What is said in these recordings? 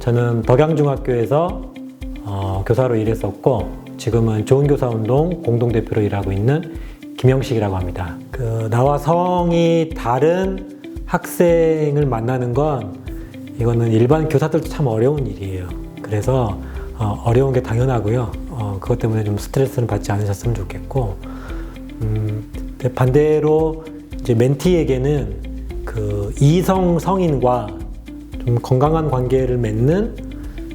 저는 덕양중학교에서 교사로 일했었고 지금은 좋은교사운동 공동대표로 일하고 있는 김영식이라고 합니다. 나와 성이 다른 학생을 만나는 건 이거는 일반 교사들도 참 어려운 일이에요. 그래서 어려운 게 당연하고요. 그것 때문에 좀 스트레스를 받지 않으셨으면 좋겠고, 반대로 이제 멘티에게는 이성 성인과 좀 건강한 관계를 맺는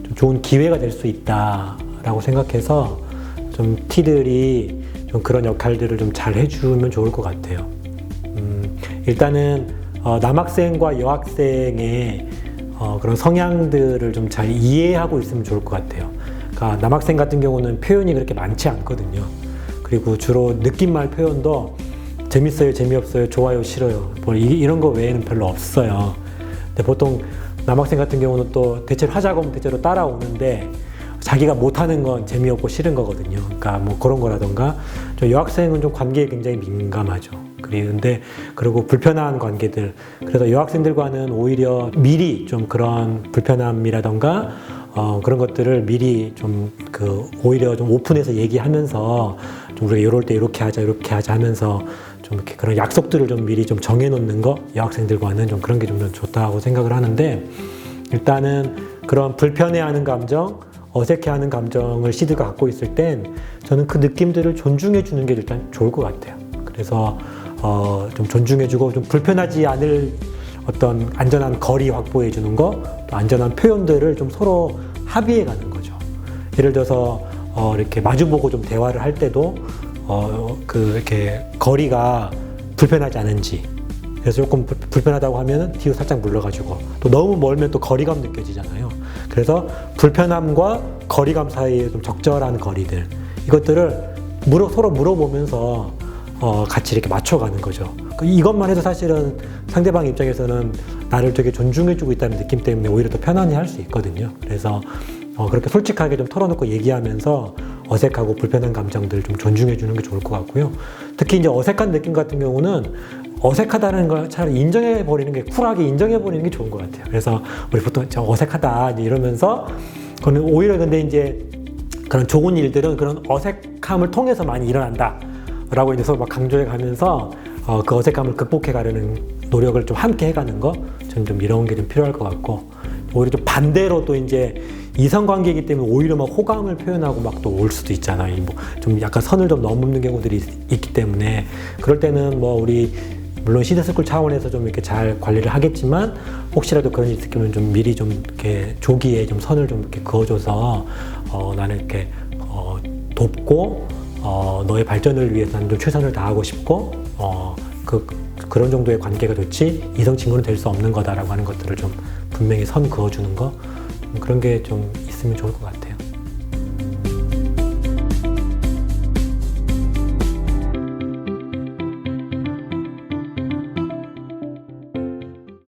좀 좋은 기회가 될 수 있다라고 생각해서 좀 T들이 좀 그런 역할들을 좀 잘 해주면 좋을 것 같아요. 일단은 남학생과 여학생의 그런 성향들을 좀 잘 이해하고 있으면 좋을 것 같아요. 그러니까 남학생 같은 경우는 표현이 그렇게 많지 않거든요. 그리고 주로 느낌말 표현도 재밌어요, 재미없어요, 좋아요, 싫어요, 뭐 이런 거 외에는 별로 없어요. 근데 보통 남학생 같은 경우는 또 대체로 하자고 하면 대체로 따라오는데 자기가 못하는 건 재미없고 싫은 거거든요. 그러니까 뭐 그런 거라던가, 여학생은 좀 관계에 굉장히 민감하죠. 그리고 불편한 관계들. 그래서 여학생들과는 오히려 미리 좀 그런 불편함이라던가 그런 것들을 미리 좀 오히려 좀 오픈해서 얘기하면서 좀 우리가 이럴 때 이렇게 하자 하면서 좀 이렇게 그런 약속들을 좀 미리 좀 정해놓는 거, 여학생들과는 좀 그런 게 좀 좋다고 생각을 하는데, 일단은 그런 불편해하는 감정, 어색해하는 감정을 C들가 갖고 있을 땐 저는 그 느낌들을 존중해 주는 게 일단 좋을 것 같아요. 그래서 좀 존중해 주고 좀 불편하지 않을 어떤 안전한 거리 확보해 주는 거, 또 안전한 표현들을 좀 서로 합의해 가는 거죠. 예를 들어서 이렇게 마주보고 좀 대화를 할 때도 이렇게 거리가 불편하지 않은지, 그래서 조금 불편하다고 하면은 뒤로 살짝 물러가지고, 또 너무 멀면 또 거리감 느껴지잖아요. 그래서 불편함과 거리감 사이에 좀 적절한 거리들, 이것들을 서로 물어보면서 같이 이렇게 맞춰가는 거죠. 이것만 해도 사실은 상대방 입장에서는 나를 되게 존중해주고 있다는 느낌 때문에 오히려 더 편안히 할 수 있거든요. 그래서 그렇게 솔직하게 좀 털어놓고 얘기하면서 어색하고 불편한 감정들 좀 존중해주는 게 좋을 것 같고요. 특히 이제 어색한 느낌 같은 경우는 어색하다는 걸 차라리 인정해버리는 게, 쿨하게 인정해버리는 게 좋은 것 같아요. 그래서 우리 보통 어색하다 이러면서, 그거는 오히려 근데 이제 그런 좋은 일들은 그런 어색함을 통해서 많이 일어난다 라고 이제 서로 막 강조해 가면서 그 어색함을 극복해 가려는 노력을 좀 함께 해가는 거, 저는 좀 이런 게 좀 필요할 것 같고, 오히려 좀 반대로 또 이제 이성관계이기 때문에 오히려 막 호감을 표현하고 막 또 올 수도 있잖아요. 뭐 좀 약간 선을 좀 넘는 경우들이 있기 때문에, 그럴 때는 뭐 물론 시대스쿨 차원에서 좀 이렇게 잘 관리를 하겠지만, 혹시라도 그런 일이 있으면 좀 미리 좀 이렇게 조기에 좀 선을 좀 이렇게 그어줘서 나는 이렇게 돕고 너의 발전을 위해서 나는 좀 최선을 다하고 싶고 그런 정도의 관계가 좋지 이성 친구는 될 수 없는 거다라고 하는 것들을 좀 분명히 선 그어주는 거, 그런 게 좀 있으면 좋을 것 같아요.